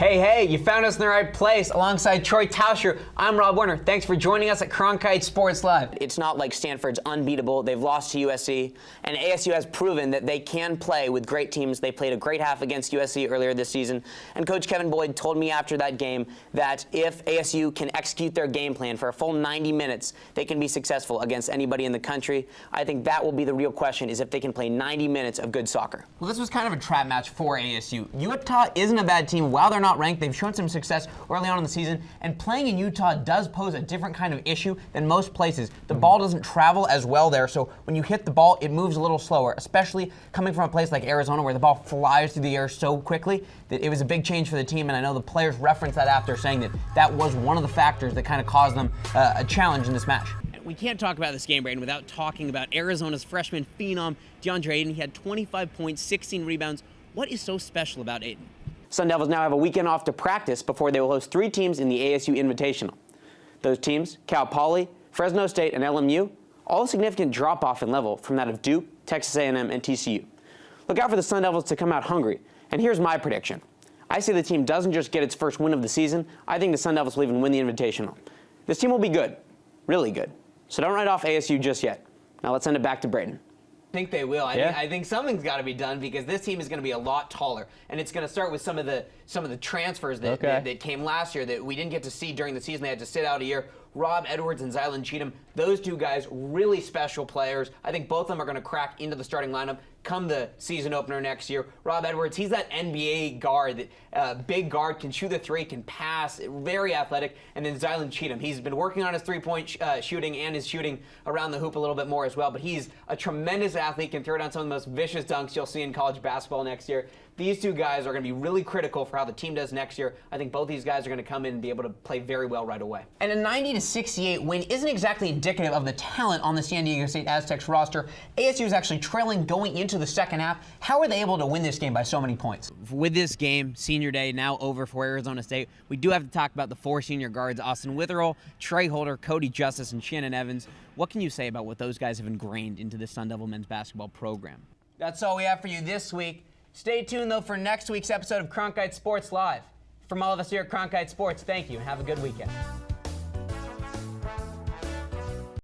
Hey, you found us in the right place. Alongside Troy Tauscher, I'm Rob Werner. Thanks for joining us at Cronkite Sports Live. It's not like Stanford's unbeatable. They've lost to USC, and ASU has proven that they can play with great teams. They played a great half against USC earlier this season, and Coach Kevin Boyd told me after that game that if ASU can execute their game plan for a full 90 minutes, they can be successful against anybody in the country. I think that will be the real question, is if they can play 90 minutes of good soccer. Well, this was kind of a trap match for ASU. Utah isn't a bad team. While they're not ranked, they've shown some success early on in the season, and playing in Utah does pose a different kind of issue than most places. The ball doesn't travel as well there, so when you hit the ball, it moves a little slower, especially coming from a place like Arizona where the ball flies through the air so quickly that it was a big change for the team, and I know the players referenced that after, saying that that was one of the factors that kind of caused them a challenge in this match. We can't talk about this game, Braden, without talking about Arizona's freshman phenom, DeAndre Ayton. He had 25 points, 16 rebounds. What is so special about Ayton? Sun Devils now have a weekend off to practice before they will host 3 teams in the ASU Invitational. Those teams, Cal Poly, Fresno State, and LMU, all a significant drop-off in level from that of Duke, Texas A&M, and TCU. Look out for the Sun Devils to come out hungry, and here's my prediction. I say the team doesn't just get its first win of the season, I think the Sun Devils will even win the Invitational. This team will be good, really good, so don't write off ASU just yet. Now let's send it back to Braden. I think they will. I think something's got to be done because this team is going to be a lot taller, and it's going to start with some of the transfers that came last year that we didn't get to see during the season. They had to sit out a year. Rob Edwards and Zylan Cheatham, those two guys, really special players. I think both of them are going to crack into the starting lineup come the season opener next year. Rob Edwards, he's that NBA guard, that big guard, can shoot the three, can pass, very athletic. And then Zylan Cheatham, he's been working on his three-point shooting and his shooting around the hoop a little bit more as well. But he's a tremendous athlete, can throw down some of the most vicious dunks you'll see in college basketball next year. These two guys are going to be really critical for how the team does next year. I think both these guys are going to come in and be able to play very well right away. And a 90-68 win isn't exactly indicative of the talent on the San Diego State Aztecs roster. ASU is actually trailing going into the second half. How are they able to win this game by so many points? With this game, senior day now over for Arizona State, we do have to talk about the 4 senior guards, Austin Witherell, Trey Holder, Cody Justice, and Shannon Evans. What can you say about what those guys have ingrained into the Sun Devil men's basketball program? That's all we have for you this week. Stay tuned, though, for next week's episode of Cronkite Sports Live. From all of us here at Cronkite Sports, thank you, and have a good weekend.